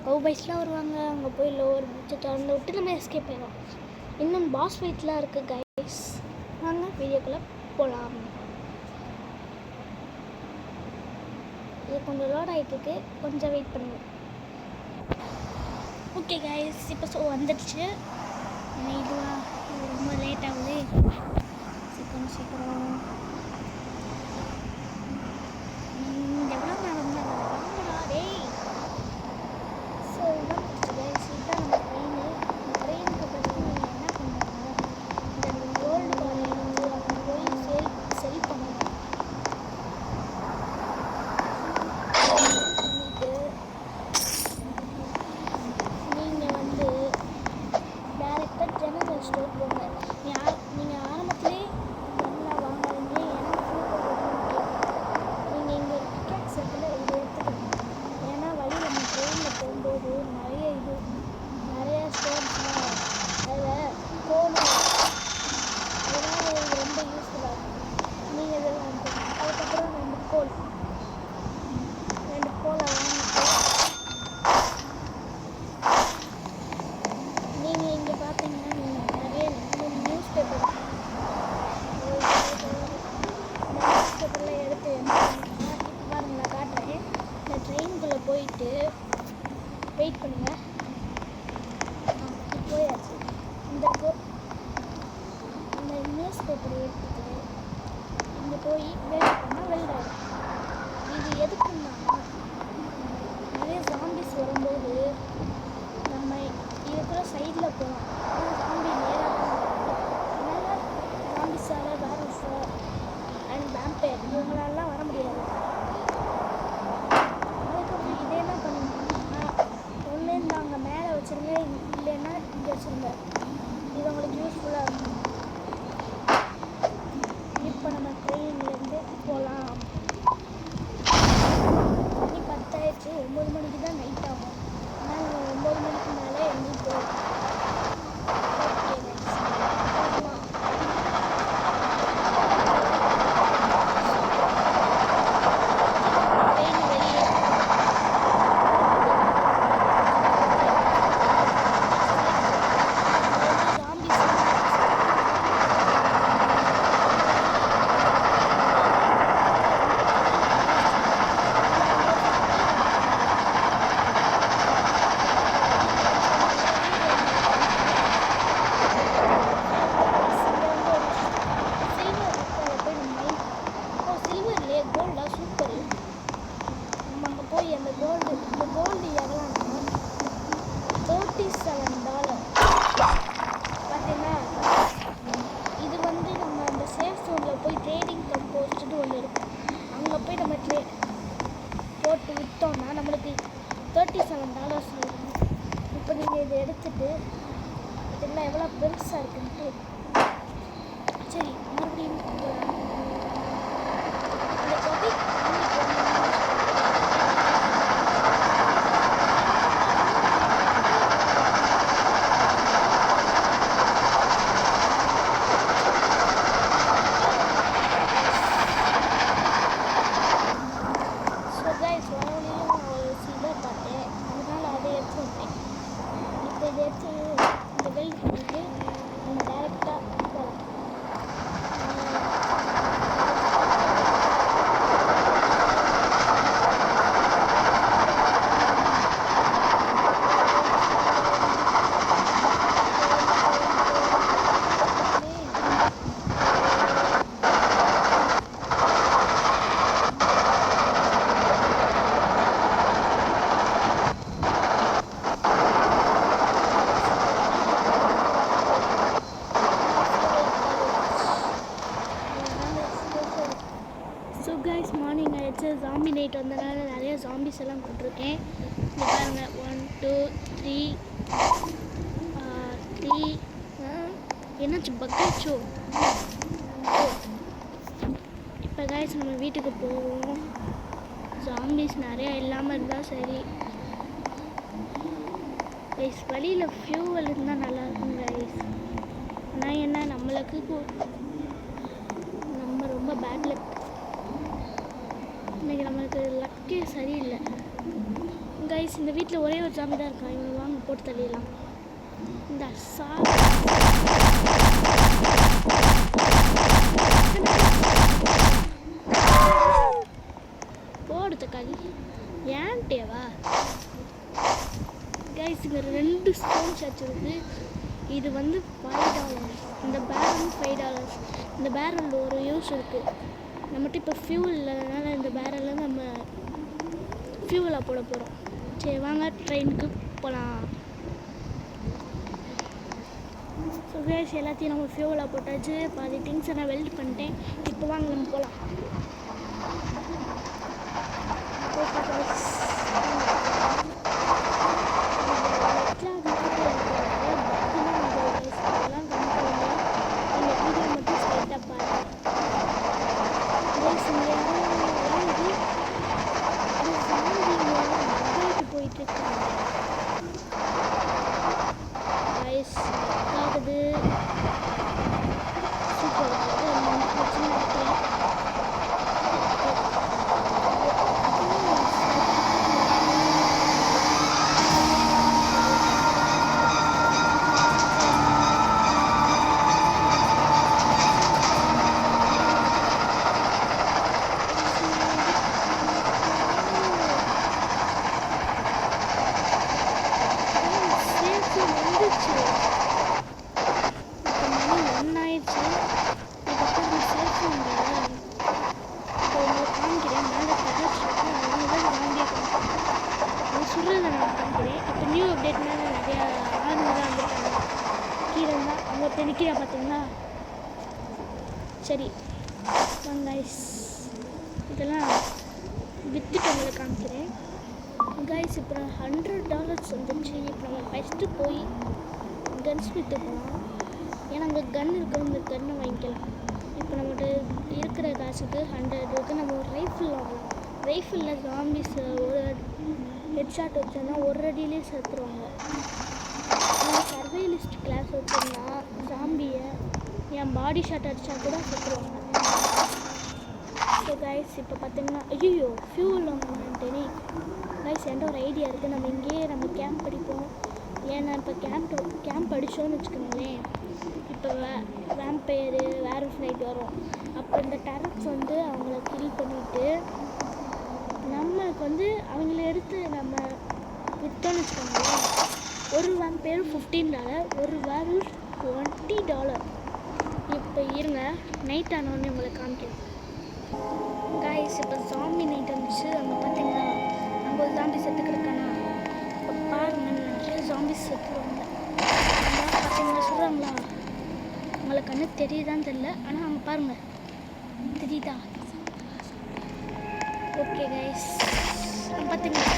கௌபாய்ஸ்லாம் வருவாங்க. அங்கே போய் லோவர் பிரிட்ஜை திறந்து விட்டு நம்ம எஸ்கேப் ஆயிடும். இன்னும் பாஸ் ஃபைட்லாம் இருக்குது கைஸ். வாங்க வீடியோக்குள்ளே போகலாம். இது கொஞ்சம் லோட் ஆகிட்டுருக்கு, கொஞ்சம் வெயிட் பண்ணுங்கள். ஓகே கைஸ், இப்போ வந்துடுச்சு. இதுவாக ரொம்ப லேட் ஆகுது. சீக்கிரம் எவ்வளோ நேரம் தான் வாங்கடா டேய். ஸோ வந்துடுச்சு கைஸ். இதுதான் நம்ம ட்ரெயினு. இந்த ட்ரெயினுக்கு பார்த்தீங்கன்னா என்ன பண்ணுறாங்க, இந்த கோல்டு காயின் வந்து அங்கே போய் செல் பண்ணணும். பண்ணிட்டு நீங்கள் வந்து டேரெக்டாக ஜெனரல் ஸ்டோர் போங்க. நீங்கள் ஆரம்பத்துலேயே எல்லாம் வாங்காதீங்க, ஏன்னா நீங்கள் இங்கே டிக்கெட் செட்டில் இது எடுத்துக்கணும். ஏன்னா வழியில் நம்ம ட்ரெயினில் போகும்போது நிறைய ஸ்டோர்ஸ்லாம் அதில் கோல் அதெல்லாம் ரொம்ப யூஸ்ஃபுல்லாக இருக்கும். நீங்கள் இதெல்லாம் வாங்கிக்கணும். அதுக்கப்புறம் 2 கோலை வாங்கிட்டு நீங்கள் இங்கே பார்த்தீங்கன்னா நீங்கள் நிறைய நியூஸ் பேப்பர் எடுத்து இப்போ பாருங்களா காட்டுறேன். இந்த ட்ரெயினுக்குள்ளே போயிட்டு வெயிட் பண்ணுங்கள். போயாச்சு. இந்த நியூஸ் பேப்பரை எடுத்துட்டு இங்கே போய் வெயிட் பண்ணால் வெள்ளாடும். இது எதுக்குன்னா நிறைய ஜாம்பிஸ் வரும்போது நம்ம இதுக்குள்ள சைடில் போகலாம். ஜாம்பி நேராக அதனால் ஜாம்பிஸால் வேரஸாக அண்ட் வேம்பயர் இவங்களாலாம் வர முடியாது. அதுக்கப்புறம் இதே என்ன பண்ணணும்னா, ஒன்று நாங்கள் மேலே வச்சுருங்க, இல்லைன்னா இங்கே வச்சுருங்க. இது உங்களுக்கு யூஸ்ஃபுல்லாக இருக்கும். இப்போ நம்ம ட்ரெயின்லேருந்து போகலாம். மணி 10 ஆயிடுச்சு. 9 மணிக்கு தான் நைட் ஆகும். ஆனால் நம்ம 9 மணிக்கு மேலே எங்கேயும் போகலாம். பார்த்தீங்கன்னா இது வந்து நம்ம அந்த சேஃப் ஜோனில் போய் ட்ரேடிங் கம்போஸ்ட்னு ஒன்று இருக்கும். அங்கே போய் நம்ம போட்டு விற்றோம்னா நம்மளுக்கு $37 வரும். இப்போ நீங்கள் இதை எடுத்துகிட்டு இதெல்லாம் எவ்வளோ பெருசாக இருக்குன்ட்டு சரி மறுபடியும் இந்த தொகை மார்னிங் ஆகிடுச்சு. ஜாம்பி நைட் வந்ததுனால நிறைய ஜாம்பிஸ் எல்லாம் போட்டிருக்கேன். இங்கே பாருங்கள் 1 2 3 என்னாச்சு பக்காச்சோ. இப்போ கைஸ் நம்ம வீட்டுக்கு போவோம். ஜாம்பிஸ் நிறையா இல்லாமல் இருந்தால் சரி கைஸ். வழியில் ஃபியூவல் இருந்தால் நல்லாயிருக்கும் கைஸ். ஆனால் என்ன நம்மளுக்கு நம்ம ரொம்ப பேட் லக். இன்றைக்கி நம்மளுக்கு லக்கே சரியில்லை. கைஸ் இந்த வீட்டில் ஒரே ஒரு ஜாமி தான் இருக்கான். இவனை வாங்க போட்டு தள்ளிடலாம். இந்த போடு தக்காளி ஏன்ட்டேவா கைஸ். இங்கே 2 ஸ்டோன் ஷாட்ஸ் இருக்குது. இது வந்து $5. இந்த பேரல் $5. இந்த பேரலில் ஒரு யூஸ் இருக்குது. நம்மகிட்ட இப்போ ஃபியூல் இல்லாதனால இந்த பேரலில் நம்ம ஃபியூவலாக போட போகிறோம். சரி வாங்க ட்ரெயினுக்கு போகலாம். ஸோ கைஸ் எல்லாத்தையும் நம்ம ஃபியூவலாக போட்டாச்சு. பாதி திங்ஸை நான் வெல்ட் பண்ணிட்டேன். இப்போ வாங்க நம்ம போகலாம். நிற்கிறா பார்த்தீங்களா? சரி கைஸ் இதெல்லாம் விற்றுட்டு உங்களை காமிக்கிறேன். கைஸ் இப்போ $100 வந்துச்சு. இப்போ நம்ம ஃபஸ்ட்டு போய் கன்ஸ் விற்று போகலாம். ஏன்னா அங்கே கன் இருக்கிற கன்னை வாங்கிக்கலாம். இப்போ நம்மகிட்ட இருக்கிற காசுக்கு 100 இருக்குது. நம்ம ஒரு ரைஃபிள் வாங்கலாம். ரைஃபிளில் ஜாம்பிஸ் ஒரு ஹெட்ஷாட் வச்சோன்னா ஒரு அடியிலே செத்துருவாங்க. சர்வைலிஸ்ட் கிளாஸ் வச்சுருந்தா ஜாம்பியை என் பாடி ஷாட் அடித்தா கூட செத்துருவாங்க. ஸோ கைஸ் இப்போ பார்த்தீங்கன்னா ஐயோ ஃபியூல் வாங்கினேன்ட்டேனே. கைஸ் என்கிட்ட ஒரு ஐடியா இருக்குது. நம்ம இங்கேயே நம்ம கேம்ப் அடிப்போம். ஏன்னா இப்போ கேம்ப் அடித்தோன்னு வச்சுக்கோங்களேன், இப்போ வேம்பயரு வேர்வல்ஃப் நைட் வரும். அப்போ இந்த டெரக்ஸ் வந்து அவங்கள கில் பண்ணிவிட்டு நம்மளுக்கு வந்து அவங்கள எடுத்து நம்ம விற்றோன்னு வச்சுக்கோங்களேன். ஒரு வேம்பயர் $15, ஒரு வேர்வல்ஃப் $20. இப்போ இருங்க நைட் ஆனோடனே உங்களை காமிக்கிறேன். கைஸ் இப்போ ஜாம்பி நைட் வந்துச்சு. அங்கே பார்த்தீங்கன்னா அங்கே ஒரு ஜாம்பி செத்து கிடக்கானா. இப்போ பாருங்க நிறைய ஜாம்பி செத்துருவாங்க. பார்த்தீங்கன்னா சொல்கிறாங்களா உங்களுக்கு கண்ணு தெரியுதான்னு தெரியல, ஆனால் அங்கே பாருங்கள் தெரியுதா? ஓகே கைஸ் பார்த்தீங்களா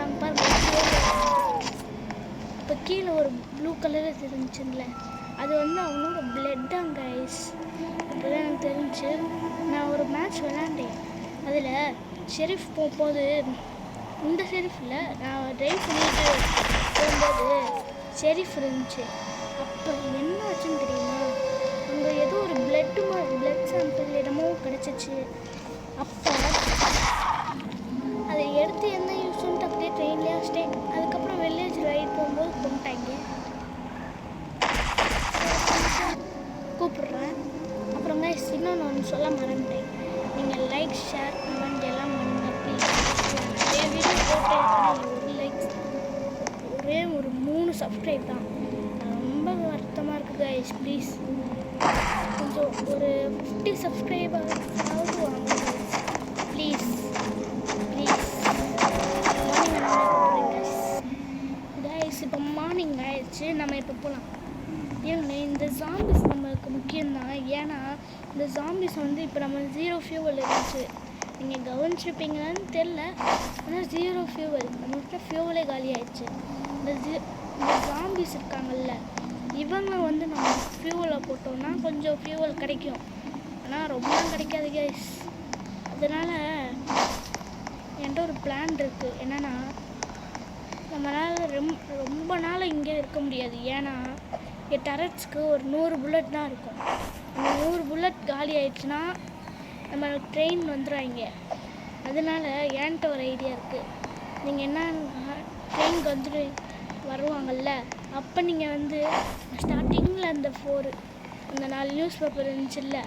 அங்கே பாருங்கள். இப்போ கீழே ஒரு ப்ளூ கலரில் தெரிஞ்சுல, அது வந்து அவனோட பிளட்டாங்க கைஸ். அப்போதான் எனக்கு தெரிஞ்சு. நான் ஒரு மேட்ச் விளாண்டேன். அதில் ஷெரீஃப் போகும்போது இந்த ஷெரீஃபில் நான் ட்ரைவ் பண்ணிட்டு போகும்போது ஷெரீஃப் இருந்துச்சு. அப்போ என்ன ஆச்சுன்னு தெரியுமா, அங்கே ஏதோ ஒரு பிளட் சாம்பிள் இடமோ கிடச்சிச்சு. அப்போ அதை எடுத்து என்ன யூஸ்ன்ட்டு அப்படியே ட்ரெயின்லேயே வச்சிட்டேன். அதுக்கப்புறம் வில்லேஜ் ரைட் போகும்போது கொண்டுட்டாங்க. கூப்பிட்றேன். அப்புறம் கைஸ் இன்னொன்று ஒன்று சொல்ல மறந்துட்டேன். நீங்கள் லைக் ஷேர் கமெண்ட் எல்லாம் பண்ணுங்கள் ப்ளீஸ். நிறைய வீடியோ போட்டேன், ஆனால் ஒரு லைக்ஸ் ஒரே ஒரு 3 சப்ஸ்கிரைப் தான். ரொம்ப வருத்தமாக இருக்குது கைஸ். ப்ளீஸ் கொஞ்சம் ஒரு 50 சப்ஸ்கிரைபர்ஸாவது வாங்க ப்ளீஸ் ப்ளீஸ். கைஸ் இப்போ மார்னிங் ஆயிடுச்சு. நம்ம இப்போ போகலாம். ஏன்னா இந்த ஜாம்பிஸ் நம்மளுக்கு முக்கியம்தான். ஏன்னா இந்த ஜாம்பிஸ் வந்து இப்போ நம்ம 0 ஃபியூவல் இருந்துச்சு. நீங்கள் கவனிச்சிருப்பீங்களான்னு தெரில, ஆனால் 0 ஃபியூவல் நம்மகிட்ட ஃபியூவலே காலி ஆயிடுச்சு. இந்த ஜாம்பிஸ் இருக்காங்கல்ல, இவங்க வந்து நம்ம ஃபியூவலை போட்டோம்னா கொஞ்சம் ஃபியூவல் கிடைக்கும், ஆனால் ரொம்ப கிடைக்காது கைஸ். அதனால் என்கிட்ட ஒரு பிளான் இருக்குது. என்னென்னா நம்மளால் ரொம்ப நாள் இங்கே இருக்க முடியாது. ஏன்னா என் டரட்ஸ்க்கு ஒரு 100 புல்லட் தான் இருக்கும். அந்த 100 புல்லட் காலி ஆயிடுச்சுன்னா நம்ம ட்ரெயின் வந்துடுவாங்க. அதனால என்கிட்ட ஒரு ஐடியா இருக்குது. நீங்கள் என்ன ட்ரெயினுக்கு வந்துட்டு வருவாங்கள்ல, அப்போ நீங்கள் வந்து ஸ்டார்டிங்கில் அந்த இந்த 4 நியூஸ் பேப்பர் இருந்துச்சுல்ல,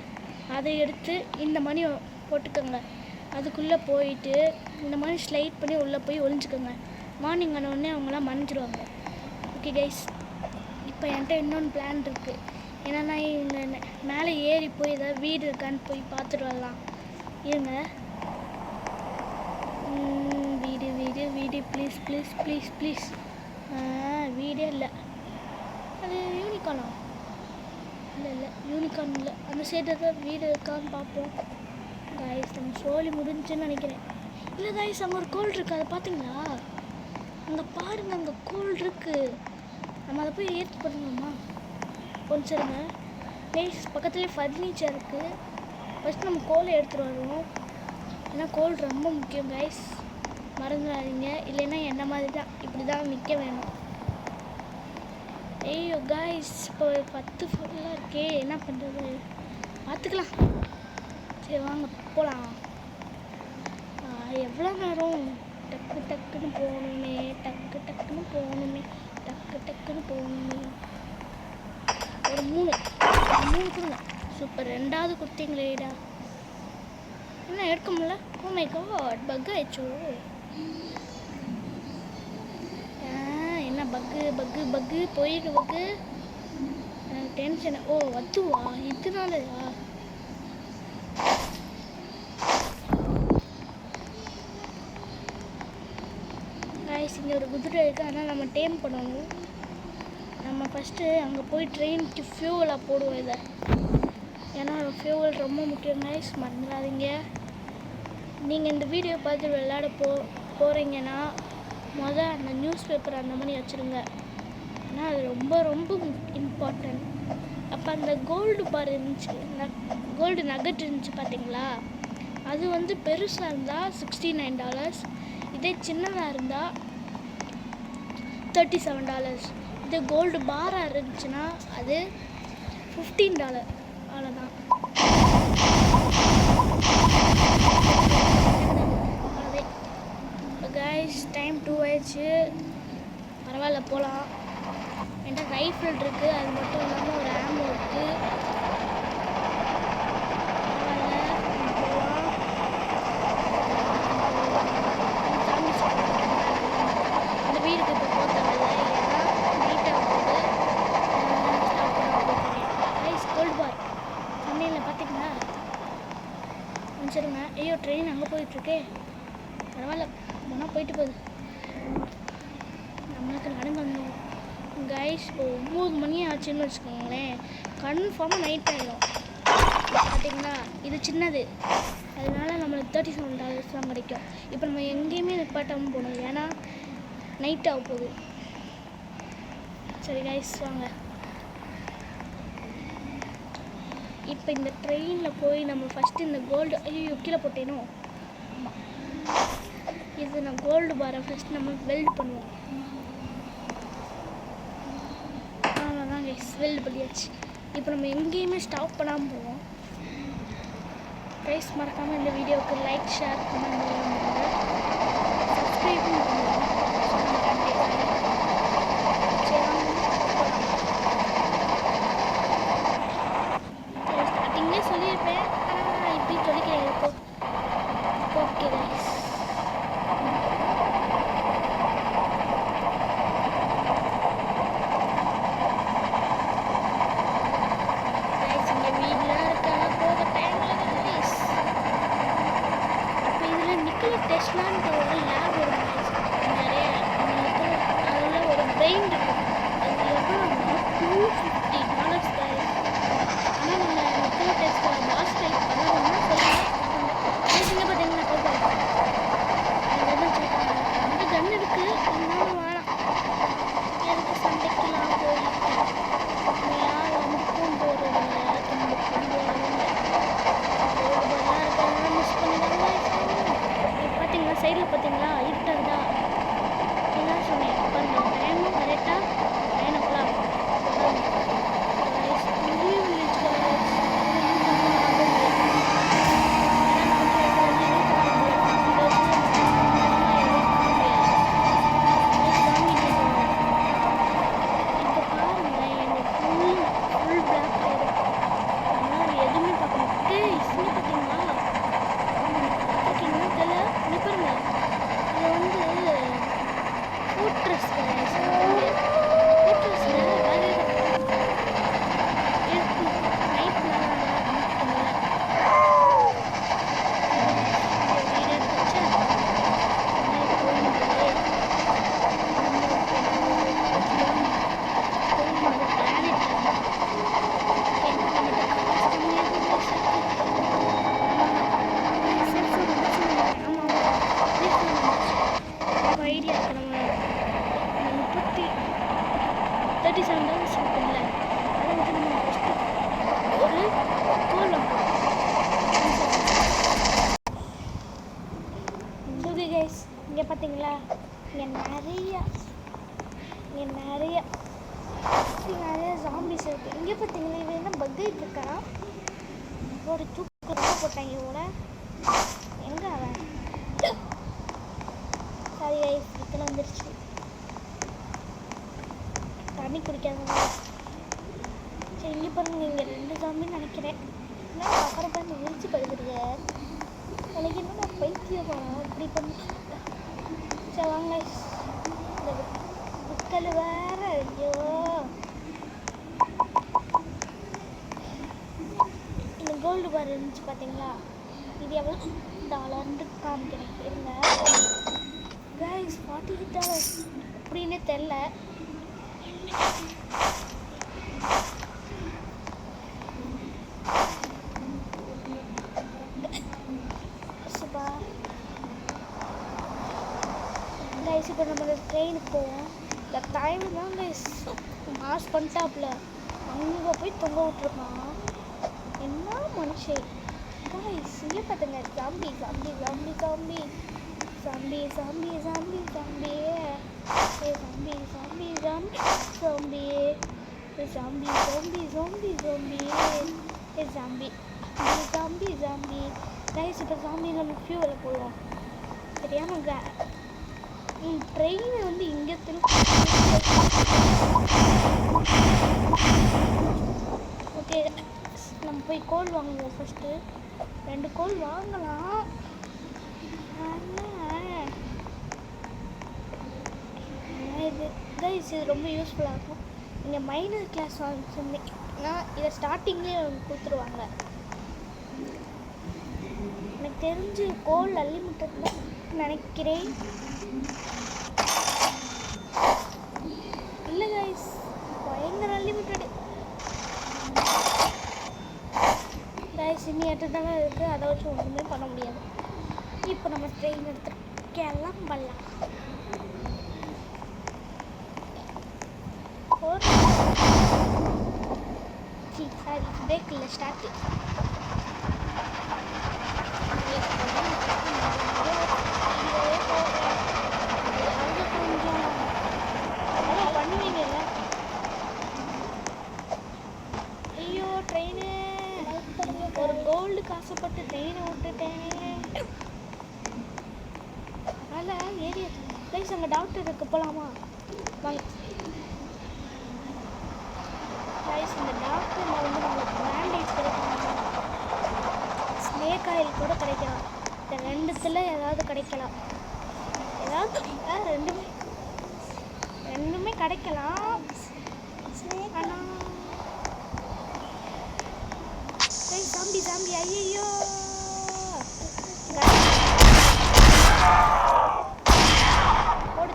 அதை எடுத்து இந்த மணி போட்டுக்கோங்க. அதுக்குள்ளே போயிட்டு இந்த மாதிரி ஸ்லைட் பண்ணி உள்ளே போய் ஒளிஞ்சுக்கோங்க. மார்னிங் ஆனவுடனே அவங்களாம் மறைஞ்சிடுவாங்க. ஓகே கைஸ், இப்போ என்கிட்ட இன்னொன்று பிளான் இருக்குது. ஏன்னா நான் இந்த மேலே ஏறி போய் ஏதாவது வீடு இருக்கான்னு போய் பார்த்துட்டு வரலாம். இருங்க. வீடு வீடு வீடு ப்ளீஸ் ப்ளீஸ் ப்ளீஸ் ப்ளீஸ். வீடே இல்லை. அது யூனிகார்னா? இல்லை யூனிகார்ன் இல்லை. அந்த சைடு தான் வீடு இருக்கான்னு பார்ப்போம். காய்ஸ் நம்ம சோழி முடிஞ்சுன்னு நினைக்கிறேன். இல்லை காய்ஸ், அங்கே ஒரு கோல்டு இருக்குது. அதை பார்த்தீங்களா? அங்கே பாருங்கள், அங்கே கோல்டு இருக்குது. நம்ம அதை போய் ஏற்றி பண்ணுவோமா? கொஞ்சம் சரிங்க கைஸ், பக்கத்துலேயே ஃபர்னிச்சர் இருக்குது. ஃபஸ்ட்டு நம்ம கோலை எடுத்துகிட்டு வருவோம். ஏன்னா கோல் ரொம்ப முக்கியம் கைஸ், மறந்துடாதீங்க. இல்லைன்னா என்ன மாதிரி தான் இப்படி தான் நிற்க வேணும். ஐயோ கைஸ், இப்போ 10 ஃபுல்லாக இருக்கே, என்ன பண்ணுறது? பார்த்துக்கலாம். சரி வாங்க போகலாம். எவ்வளோ நேரம்? டக்கு டக்குன்னு போகணுமே, டக்கு டக்குன்னு போகணுமே, டக்கு டக்குன்னு போகணுமே. ஒரு 3 கொடுங்க. சூப்பர், 2வது கொடுத்தீங்களேடா. என்ன எடுக்க முடியல? ஓ மை காட், பக் ஆயிடுச்சோ. என்ன பக்கு போயிடு பக்கு. டென்ஷன். ஓ அதுவா, இதனாலயா? கைஸ், இங்கே ஒரு குதிரை இருக்குது. ஆனால் நம்ம டேம் பண்ணணும். நம்ம ஃபஸ்ட்டு அங்கே போய் ட்ரெயினுக்கு ஃபியூவலாக போடுவோம் இதை. ஏன்னா ஃபியூவல் ரொம்ப முக்கியம் கைஸ், மறந்துடாதீங்க. நீங்கள் இந்த வீடியோ பார்த்து விளையாட போகிறீங்கன்னா அந்த நியூஸ் பேப்பர் அந்த மாதிரி வச்சுருங்க. ஏன்னா அது ரொம்ப ரொம்ப இம்பார்ட்டன்ட். அப்போ அந்த கோல்டு பார் இருந்துச்சு, கோல்டு நகட் இருந்துச்சு பார்த்தீங்களா? அது வந்து பெருசாக இருந்தால் $69. இதே சின்னதாக இருந்தால் $37. இது கோல்டு பாராக இருந்துச்சுன்னா அது $15. அவ்வளோதான். அதே கைஸ், டைம் 2 ஆயிடுச்சு. பரவாயில்ல, போகலாம். என்கிட்ட ரைஃபிள் இருக்குது, அது மட்டும் இல்லாமல் ஒரு ஆம்போ இருக்குது. சரிங்க. ஐயோ, ட்ரெயின் அங்கே போயிட்டுருக்கே. பரவாயில்ல, போனால் போயிட்டு போகுது. நம்மளுக்கு நடந்து வந்தோம் கைஸ். இப்போ 9 மணி ஆச்சுன்னு வச்சுக்கோங்களேன், கன்ஃபார்மாக நைட் ஆகிடும். பார்த்தீங்களா, இது சின்னது, அதனால நம்மளுக்கு $37 தான் கிடைக்கும். இப்போ நம்ம எங்கேயுமே நிப்பாட்டாமல் போகணும், ஏன்னா நைட் ஆக போகுது. சரி கைஸ், வாங்க. இப்போ இந்த ட்ரெயினில் போய் நம்ம ஃபஸ்ட்டு இந்த கோல்டு, ஐயோ கீழே போட்டேனோ. ஆமாம், இது நான் கோல்டு பாரை ஃபஸ்ட்டு நம்ம வெல்ட் பண்ணுவோம். அவ்வளோதான் கைஸ், வெல்ட் பண்ணியாச்சு. இப்போ நம்ம எங்கேயுமே ஸ்டாப் பண்ணாமல் போவோம். கைஸ், மறக்காமல் இந்த வீடியோவுக்கு லைக், ஷேர், கமெண்ட் பண்ணுங்க. சப்ஸ்கிரைப் பண்ணுங்க. சொல்லியிருப்பேன், ஆனால் இப்படி சொல்லிக்கிறேன். இப்போ ஓகே கைஸ். இங்கே வீடெலாம் இருக்காங்க, போக டைமில் ப்ளீஸ். இப்போ இதில் நிக்கல டெஸ்லான்ட்டு ஒரு லேப் வரும் நிறைய. அதில் ஒரு பிரெயின் இருக்கும். அது எவ்வளோன்னா $250 கைஸ். ஆனால் நம்ம நிக்கல டெஸ்லா பாஸ் டைப் பண்ணணும்னா சொல்லுங்கள். பார்த்தீங்கன்னா கவுப்பாங்க. அது வச்சுருக்காங்க. அந்த கன் இருக்குது, இருந்தாலும் வேணாம். எனக்கு சண்டைக்கெல்லாம் போயிட்டு யார் வந்துட்டும் போகிறதில்ல. பார்த்தீங்களா சைடில் பார்த்தீங்களா பார்த்தீங்களா இங்கே நிறைய ஜாம்பிஸ் இருக்குது. இங்கே பார்த்தீங்களா இவன் என்ன பக்கிட்டு இருக்கான். ஒரு தூக்கு போட்டாங்க இவனோட. எங்கே அவன்? சாரி கைஸ், இத்தனை வந்துருச்சு. தண்ணி குடிக்காதவங்க. சரி இங்கே பாருங்க, இங்கே 2 ஜாம்பின்னு நினைக்கிறேன். என்ன அப்புறம் பார்த்து விரிச்சு படுக்குறீங்க. எனக்கு என்ன பைத்தியமா இப்படி பண்ணி. சரி வாங்க, இந்த புக்கல் வேற. ஐயோ, இந்த கோல்டு பார் இருந்துச்சு பார்த்தீங்களா, இது எவ்வளோ $1 காமிக்கிறேன் இருங்க. கைஸ் $48 அப்படின்னு தெரில. கைஸ் இப்போ நம்ம ட்ரெயினுக்கு போவோம். இந்த டைம் தான் கைஸ் மாஸ் பண்ணிட்டாப்புல அங்கே போய் தொங்க விட்டுருக்கான். என்ன மனுஷன் கைஸ். இங்கே பார்த்துங்க, zombie zombie zombie zombie zombie zombie zombie zombie ஏ ஜாம்பி ஜாம்பி ஜாம்பி ஜாம்பி ஏ ஜாம்பி ஜாம்பி ஜாம்பி ஜாம்பி ஏ ஜாம்பி ஜாம்பி ஜாம்பி. கைஸ் இப்போ ஜாம்பி நம்ம ஃபியூவில் போடுவோம். தெரியாமல் ட்ரெயின் வந்து இங்கே ஓகே, நம்ம போய் கோல் வாங்குவோம். ஃபஸ்ட்டு 2 கோல் வாங்கலாம். இது கைஸ் இது ரொம்ப யூஸ்ஃபுல்லாக இருக்கும். இங்கே மைனர் கிளாஸ் வாங்கிச்சுன்னா இதை ஸ்டார்டிங்லேயே கொடுத்துருவாங்க. எனக்கு தெரிஞ்சு கோல் அன்லிமிட்டட் தான் நினைக்கிறேன். இல்லை கைஸ், பயங்கர அன்லிமிட்டடு கைஸ். இன்னும் 8 தானே இருக்குது, அதை வச்சு ஒன்றுமே பண்ண முடியாது. இப்போ நம்ம ட்ரெயின் எடுத்துகிட்டு கிளம்பலாம். சாரி, பிரேக் இல்லை, ஸ்டார்ட். பண்ணுவீங்கல்ல. ஐயோ ட்ரெயினு, ஒரு கோல்டுக்கு ஆசைப்பட்டு ட்ரெயினை விட்டுட்டேன். அதனால் ஏரியா ப்ளீஸ், அங்கே டாக்டர் இருக்கு, போகலாமா வாங்க. ப்ளீஸ் இந்த டாக்டரில் வந்து நம்மளுக்கு பேண்டேஜ் கிடைக்கும், ஸ்னேக் ஆயில் கூட கிடைக்கலாம். இந்த 2த்துல ஏதாவது கிடைக்கலாம். ஏதாவது ரெண்டுமே கிடைக்கலாம். ஆனால் ஜாம்பி ஜாம்பி ஐயோ போடு.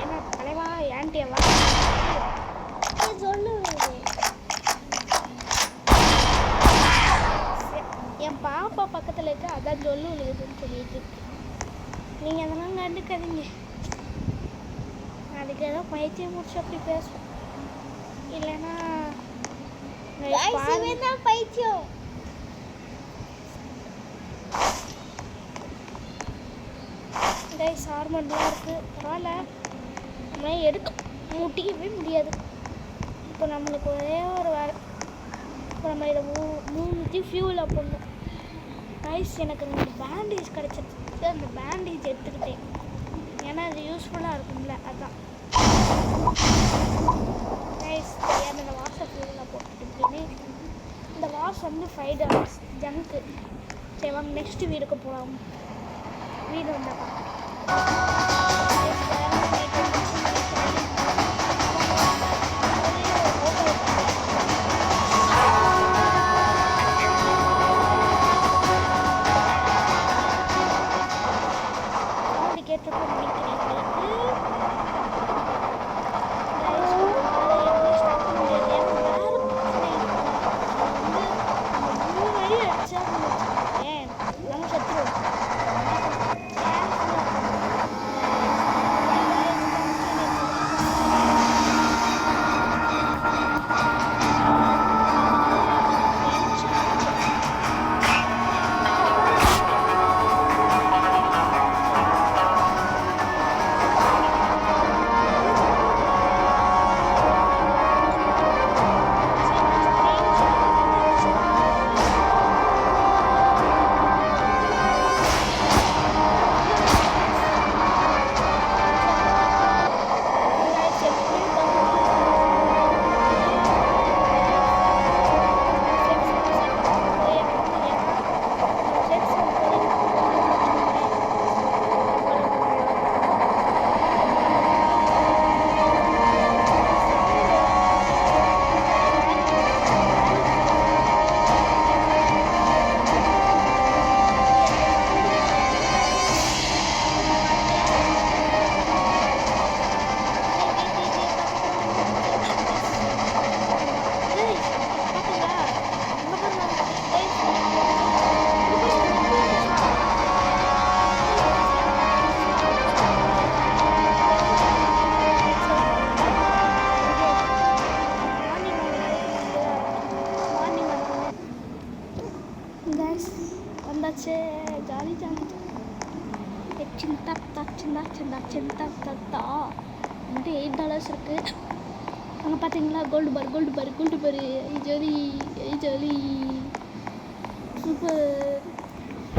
என்ன தலைவா ஆன்ட்டியவா சொல்லு. என் பாப்பா பக்கத்தில் இருக்க, அதான் சொல்லு இருக்குதுன்னு சொல்லிட்டு இருக்கு. நீங்கள் அதெல்லாம் கண்டுக்காதீங்க. அதுக்கு ஏதோ பைத்தியம் முடிச்சு அப்படி பேசும். இல்லைன்னா பைத்தியம். கைஸ் ஹார்மோன்லாம் இருக்குது, பரவாயில்ல. நம்ம எடுக்க முட்டிக்கவே முடியாது. இப்போ நம்மளுக்கு ஒரே ஒரு வேலை, இப்போ நம்ம இதை 3 ஃபியூவில் போடணும். கைஸ் எனக்கு 2 பேண்டேஜ் கிடச்சிருக்கு. அந்த பேண்டேஜ் எடுத்துக்கிட்டேன், ஏன்னா அது யூஸ்ஃபுல்லாக இருக்கும்ல, அதான். கைஸ் தெரியாமல் இந்த வாஷை ஃபியூவில் போட்டுருக்கேன். இந்த வாஷ் வந்து $5 ஜங்க்கு. சரி வாங்க நெக்ஸ்ட் வீடுக்கு போகலாம். வீடு வந்தால் கேட்டுருக்கோம் சே ஜாலி ஜாலி சிந்தா சிந்தா சிந்தா சிந்தா தத்தா வந்துட்டு $8 இருக்குது. அங்கே பார்த்தீங்களா gold bar jolly jolly super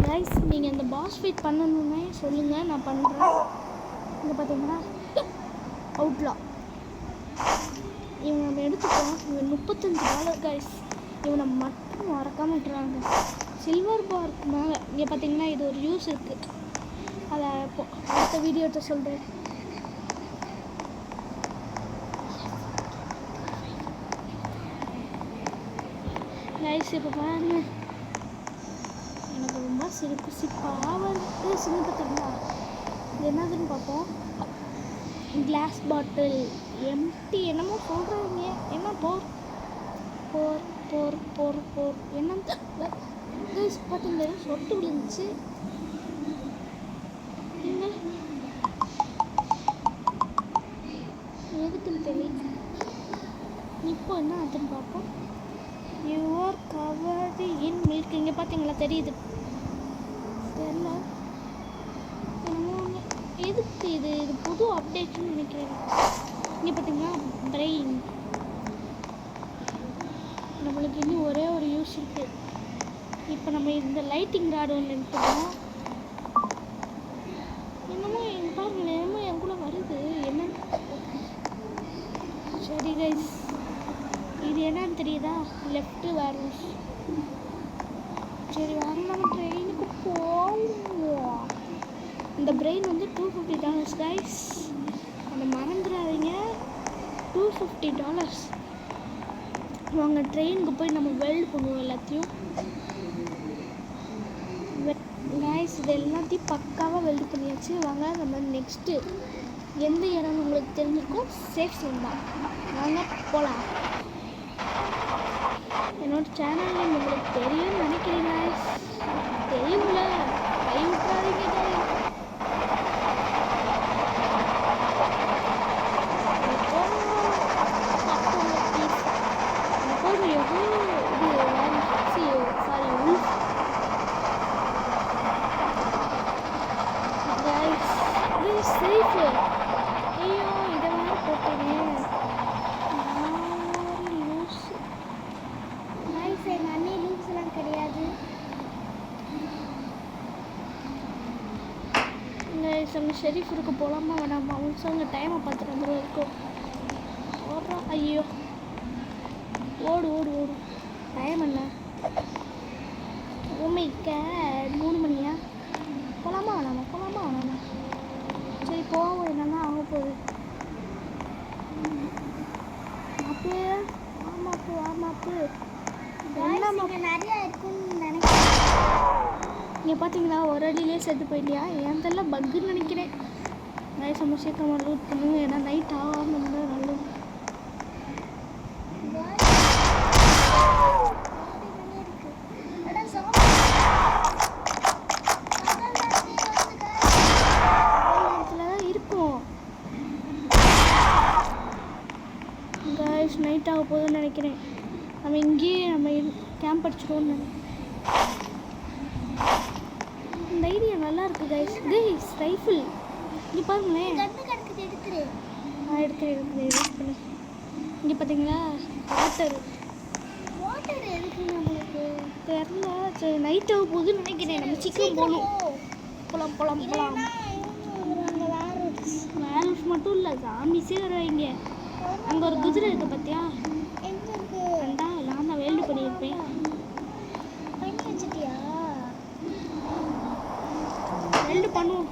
guys. நீங்கள் இந்த பாஸ் ஃபைட் பண்ணணுன்னே சொல்லுங்கள், நான் பண்ணுறேன். இங்கே பார்த்தீங்கன்னா அவுட்லா இவங்க நம்ம எடுத்துப்போம். இவன் $35 கைஸ். இவனை மட்டும் மறக்காமல் விட்டுறாங்க. சில்வர் பார்க்கு மேலே இங்கே பார்த்தீங்கன்னா இது ஒரு யூஸ் இருக்குது. அதை அடுத்த வீடியோட்ட சொல்கிறேன். கைஸ் இப்போ பாருங்க, எனக்கு ரொம்ப சிரிப்பாக இருக்குது. சின்ன பார்த்தீங்களா இது என்னதுன்னு பார்ப்போம். கிளாஸ் பாட்டில் எம்டி என்னமோ சொல்கிறாங்க. என்ன போர் போர் போர் போர் போர் என்னன்னு பார்த்தீங்களா சொட்டு விழுந்துச்சு. எதுக்குன்னு தெரியல. இப்போ என்ன அதுன்னு பார்ப்போம். You're covered in milk. இங்கே பார்த்தீங்களா தெரியுது தெரியல எதுக்கு இது புது அப்டேட்னு நினைக்கிறேன். இங்கே பார்த்தீங்கன்னா பிரெயின். நம்மளுக்கு இன்னும் ஒரே ஒரு யூஸ் இருக்குது. இப்போ நம்ம இந்த லைட்டிங் ராட் ஒன்று எடுத்துக்கோம். என்னமோ எங்கள் பாருங்க என்னமோ என் கூட வருது என்ன. சரி கைஸ், இது என்னன்னு தெரியுதா? Leftovers. சரி வாங்க நம்ம ட்ரெயினுக்கு போவோம். இந்த பிரெயின் வந்து $250 கைஸ். அதை மறந்துடாதீங்க, $250. வாங்க ட்ரெயினுக்கு போய் நம்ம வெல்ட் பண்ணுவோம் எல்லாத்தையும். கைஸ் இது எல்லாத்தையும் பக்காவாக வெல்ட் பண்ணியாச்சு. வாங்க நம்ம நெக்ஸ்ட்டு எந்த இடம்னு உங்களுக்கு தெரிஞ்சிருக்கும். சேஃப் ஜோன் தான். வாங்க போகலாம். என்னோடய சேனல் உங்களுக்கு தெரியும்னு நினைக்கிறீங்க. தெரியும்ல, கை விட்டுறாதீங்க. சேஃபு ஐயோ இதை வேறு போட்டேனே. Loose nice. எங்கள் அண்ணி லூஸ்லாம் கிடையாது. நம்ம ஷெரீஃப் இருக்க போகலாமா வேணாமா? அவங்க சொல்லுங்க. டைமை பார்த்துட்டு வந்துடும் இருக்கும். ஓடுறோம். ஐயோ ஓடு ஓடு ஓடு. டைம் என்ன? உண்மைக்க 3 மணியா? போகலாமா வேணாமா? சரி போவோம். என்னன்னா ஆக போகுது. ஆமாப்பு நிறையா இருக்குன்னு நினைக்கிறேன். நீங்கள் பார்த்தீங்களா ஒரு அடியிலே செத்து போயிட்டியா? என் தெரியல பக்குன்னு நினைக்கிறேன். நைட் நம்ம சீக்கிரமாக லூட் பண்ணுங்க. ஏன்னா நைட் ஆகாமல் இருந்தால் நல்லது. நைட் ஆக போகுதுன்னு நினைக்கிறேன். நம்ம இங்கேயே கேம்ப் அடிச்சிடுவோம்னு நினைக்கிறேன். இந்த ஐடியா நல்லா இருக்குது கைஸ். ரைஃபிள் இங்கே பாருங்களேன். எடுக்கிறேன். இங்கே பார்த்தீங்களா வாட்டர் எதுக்கு நம்மளுக்கு தெரில. சரி நைட் ஆக போகுதுன்னு நினைக்கிறேன். நம்ம சீக்கிரம் போகலாம். வேர்ஸ் மட்டும் இல்லை, சாமிஸே வருவாங்க. அங்கே ஒரு குதிரை இருக்குது பார்த்தியா? அண்டா நான் தான் வெல்டு பண்ணியிருப்பேன். வெல்டு பண்ணுவோம்.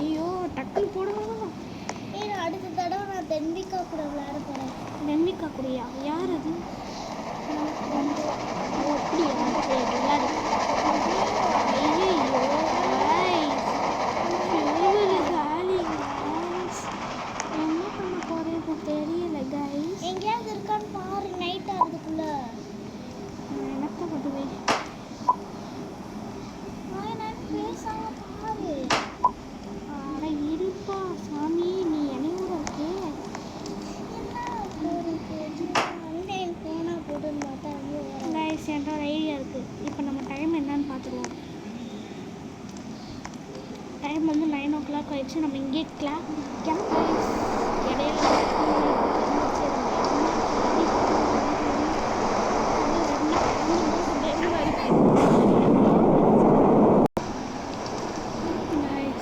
ஐயோ டக்குன்னு போடுவோம். அடுத்த தடவை நான் தென்பிக்கா கூட விளையாட போகிறேன். தென்பிக்கா கூடயா? யார் அது? அப்படியா? சரி விளையாடு. தெரியல கைஸ். எங்கேயாவது இருக்கான்னு பாரு. நைட் ஆகுதுக்குள்ள என்னத்த பண்ணுவேன். பேசாம பாரு. அட இருப்பா சாமி, நீ என்னையோட இருக்கே. என்ன போனா போட்டுன்னு பார்த்தா கைஸ் என்கிட்ட ஒரு ஐடியா இருக்குது. இப்போ நம்ம டைம் என்னன்னு பார்த்துருவோம். டைம் வந்து 9 o'clock ஆயிடுச்சு. நம்ம இங்கே கேம்ப் இடையில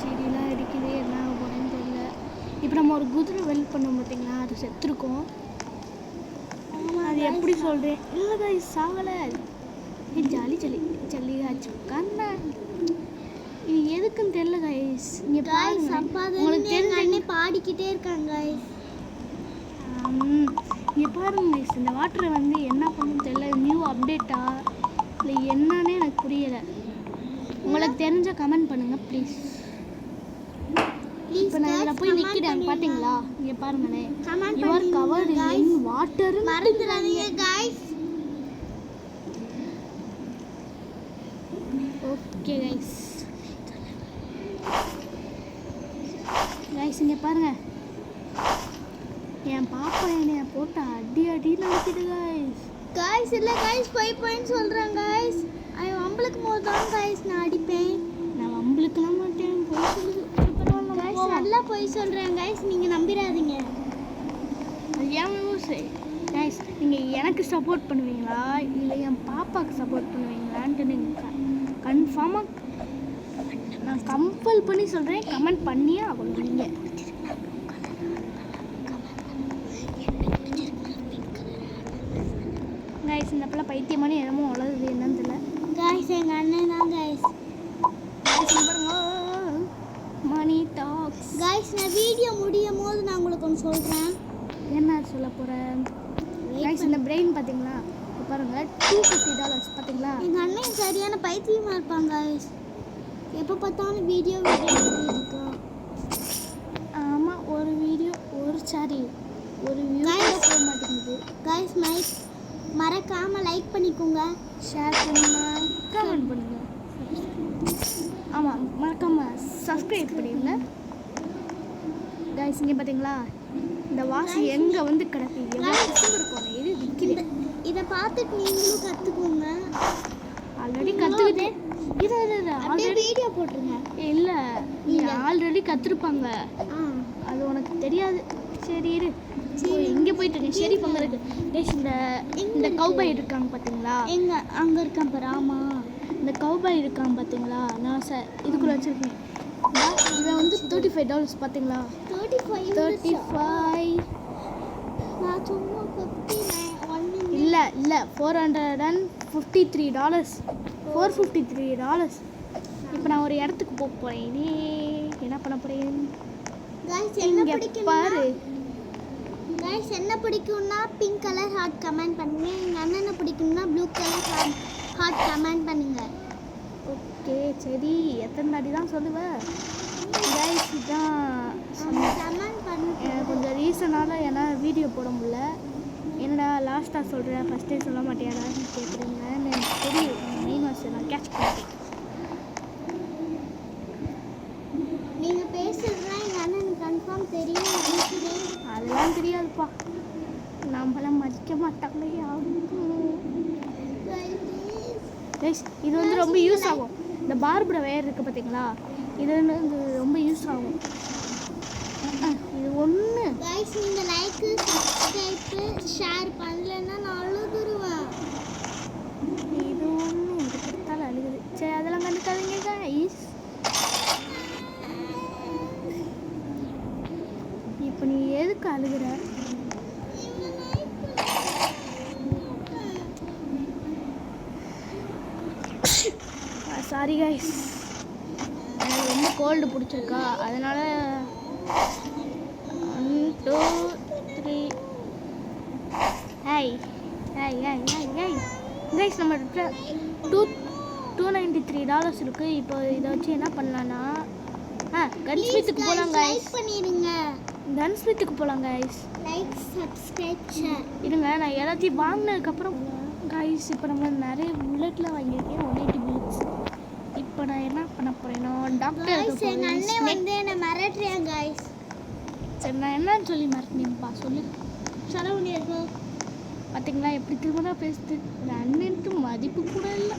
செடியெலாம் அடிக்குது, என்ன போகிறேன்னு தெரியல. இப்போ நம்ம ஒரு குதிரை வெல் பண்ணோம் பார்த்தீங்களா, அது செத்துருக்கோம். அது எப்படி சொல்கிறேன், இல்லை சாகலை. ஜாலி ஜல்லி ஜல்லி ஆச்சு கண்ணா. இது எதுக்குன்னு தெரியல கைஸ். இங்கே பாருங்க, உங்களுக்கு தெரிஞ்ச பாடிக்கிட்டே இருக்காங்க கைஸ். இங்கே பாருங்க கைஸ், இந்த வாட்டரை வந்து என்ன பண்ணணும்னு தெரியல. நியூ அப்டேட்டா இல்லை என்னன்னே எனக்கு புரியலை. உங்களுக்கு தெரிஞ்ச கமெண்ட் பண்ணுங்கள் ப்ளீஸ். இப்போ நான் இதில் போய் நிற்கிறேன் பார்த்தீங்களா, இங்கே பாருங்களேன். யுவர் கவர் இன் வாட்டர் மறந்துடாதீங்க கைஸ். Okay guys. கைஸ் இங்கே பாருங்க, என் பாப்பா என்னைய போட்டு அடி நடக்குது கைஸ். கைஸ் இல்லை கைஸ், போயின்னு சொல்கிறேன் கைஸ். அவன் வம்பளுக்கு போது தான் கைஸ் நான் அடிப்பேன். நான் வம்பளுக்குலாம் மாட்டேன், போய் சொல்லுது. கைஸ் நல்லா போய் சொல்கிறேன் கைஸ், நீங்கள் நம்பிடாதீங்க. அது ஏன் யூஸு கைஸ். நீங்கள் எனக்கு சப்போர்ட் பண்ணுவீங்களா இல்லை என் பாப்பாவுக்கு சப்போர்ட் பண்ணுவீங்களான்ட்டு நீங்கள் கன்ஃபார்மாக நான் கம்பல் பண்ணி சொல்கிறேன். கமெண்ட் பண்ணியே ஆகணும் நீங்கள். கைஸ் இந்த பிள்ளை பைத்தியமான என்னமோ வளருது, என்னன்னு தெரியல கைஸ். எங்கள் அண்ணன் தான் கைஸ். மணி டாக்ஸ். கைஸ் நான் வீடியோ முடியும் போது நான் உங்களுக்கு ஒன்று சொல்கிறேன். என்ன சொல்ல போகிறேன் கைஸ். இந்த பிரெயின் பார்த்தீங்களா, பாருங்கள் $250 பார்த்தீங்களா. எங்கள் அண்ணன் சரியான பைத்தியமாக இருப்பாங்க கைஸ். எப்போ பார்த்தாலும் வீடியோ இருக்கும். ஆமாம், ஒரு வீடியோ ஒரு வியூ போக மாட்டேங்குது கைஸ். மறக்காமல் லைக் பண்ணிக்கோங்க, ஷேர் பண்ணுங்க, கமெண்ட் பண்ணுங்க. ஆமாம், மறக்காமல் சப்ஸ்கிரைப் பண்ணிடுங்க கைஸ். இங்கே பார்த்தீங்களா இந்த வாசி எங்கே வந்து கிடக்கு, எவ்வளோ இருக்கும். இது விற்கிறேன். இதை பார்த்துட்டு நீங்களும் கற்றுக்கோங்க. ஆல்ரெடி கற்றுக்கிட்டேன். இது ஆல்ரெடி வீடியோ போட்டுருங்க. இல்லை, நீங்கள் ஆல்ரெடி கற்றுருப்பாங்க, அது உனக்கு தெரியாது. சரி இரு, இங்கே போயிட்டு இருக்கேன். சரி பங்களுக்கு டேஸ் இந்த கௌபாய் இருக்காங்க பார்த்தீங்களா, எங்கே அங்கே இருக்கான் பாரு. ஆமாம், இந்த கௌபாய் இருக்காங்க பார்த்தீங்களா, நான் இதுக்குள்ளே வச்சுருக்கேன். இதை வந்து $35 பார்த்தீங்களா. 35 நான் சும்மா 59 இல்லை $453. $453. இப்போ நான் ஒரு இடத்துக்கு போக போகிறேன். இதே என்ன பண்ண போகிறேன் பாரு கைஸ். என்ன பிடிக்கும்னா பிங்க் கலர் ஹார்ட் கமெண்ட் பண்ணுங்க. எங்கள் அண்ணனை பிடிக்கும்னா ப்ளூ கலர் ஹார்ட் கமெண்ட் பண்ணுங்க. ஓகே சரி, எத்தனை தாடி தான் சொல்லுவேன் கைஸ். இதுதான் கமெண்ட் பண்ணுங்க. கொஞ்சம் ரீசனால் ஏன்னா வீடியோ போட முடியல. என்னடா லாஸ்ட்டாக சொல்கிறேன், ஃபஸ்ட்டே சொல்ல மாட்டேன் கேட்குறீங்க. எனக்கு தெரியும், மெயின் வாட்ச் நான் கேட்ச் பண்ணிட்டேன். நீங்கள் பேசுகிறதுலாம் எங்கள் அண்ணனுக்கு கன்ஃபார்ம் தெரியும் நினைக்கிறேன். அதெல்லாம் தெரியாதுப்பா, நம்மளாம் மதிக்க மாட்டாங்களே. கைஸ் இது வந்து ரொம்ப யூஸ் ஆகும். இந்த பார்பரா வேர் இருக்குது பார்த்தீங்களா, இது வந்து ரொம்ப யூஸ் ஆகும். இது ஒன்று கைஸ். நீங்கள் லைக்கு சப்ஸ்கிரைப்பு ஷேர் பண்ணலைன்னா நான் அழுதுருவேன். இது ஒன்று இது கொடுத்தாலும் அழுகுது. சரி அதெல்லாம் கண்டுக்காதீங்க கைஸ். இப்போ நீ எதுக்கு அழுகுற? சாரி கைஸ், எனக்கு ரொம்ப கோல்டு பிடிச்சிருக்கா, அதனால் 1 2 3 hi hi hi hi hi guys. நம்ம $293 இருக்குது. இப்போ இதை வச்சு என்ன பண்ணலான்னா கன்ஸ்மித்துக்கு போகலாம் கைஸ். பண்ணிடுங்க, கன்ஸ்மித்துக்கு போகலாம் கைஸ். லைக் சப்ஸ்கிரைப் ஷேர் இருங்க, நான் எல்லாத்தையும் வாங்கினதுக்கப்புறம் கைஸ். இப்போ நம்ம நிறைய புல்லட்டில் வாங்கியிருக்கேன், 180 bullets. இப்போ நான் என்ன பண்ண போகிறேன்னா டாக்டர் எங்கள் அண்ணன் வந்து என்னை மிரட்டுறேன் கைஸ். சரி நான் என்னன்னு சொல்லி மிரட்டினேன்ப்பா சொல்லு. சொல்ல முடியாது பார்த்தீங்களா எப்படி திரும்ப பேசுது. ஒரு அண்ணனுக்கு மதிப்பு கூட இல்லை.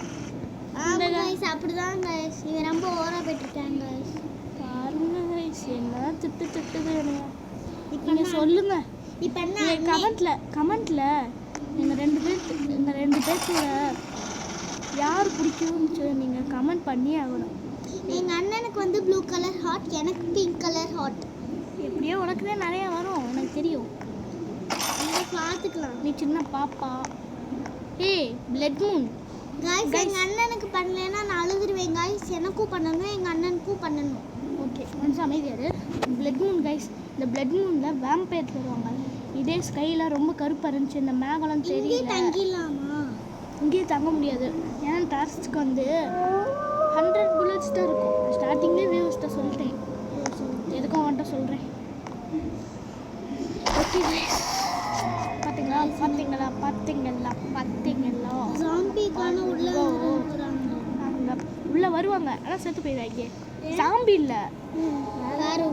கைஸ் அப்படிதான் கைஸ். இவன் ரொம்ப ஓவரா போயிட்டுருக்காங்க கைஸ். என்ன திட்டுது என்னைய. இப்போ நீங்கள் சொல்லுங்கள். இப்போ என்ன நீங்கள் கமெண்ட்டில் நீங்கள் இந்த ரெண்டு பேர்த்தோட யார் பிடிக்கும்னு சொல்லி நீங்கள் கமெண்ட் பண்ணி ஆகணும். எங்கள் அண்ணனுக்கு வந்து ப்ளூ கலர் ஹார்ட், எனக்கு பிங்க் கலர் ஹார்ட். எப்படியோ உனக்கு தான் நிறையா வரும், எனக்கு தெரியும். இதை பார்த்துக்கலாம். நீ சின்ன பாப்பா. ஏய் பிளட் மூன் காய்ஸ் எங்கள் அண்ணனுக்கு பண்ணலைன்னா நான் அழுதுருவேன் காய்ஸ். எனக்கும் பண்ணணும், எங்கள் அண்ணனுக்கும் பண்ணணும். ஓகே கொஞ்சம் அமைதியாரு. பிளட் மூன் கைஸ், இந்த பிளட் மூனில் வேம்பயர் வருவாங்க. இதே ஸ்கையில் ரொம்ப கருப்பாக இருந்துச்சு, இந்த மேகலாம் இங்கே தெரியல. தங்கிடலாமா? இங்கேயே தங்க முடியாது, ஏன்னா டெரஸ்க்கு வந்து 100 புல்லட்ஸ் தான் இருக்கும். ஸ்டார்டிங்லேயே வியூஸ்ட்ட சொல்லிட்டேன், எதுக்கும் அவன்கிட்ட சொல்கிறேன். ஓகே கைஸ், பார்த்தீங்களா ஜாம்பிக்கான உள்ள வராங்க. அவங்க உள்ளே வருவாங்க, ஆனால் செத்து போயிடுவாங்க. சாம்பி இல்லை, வேறு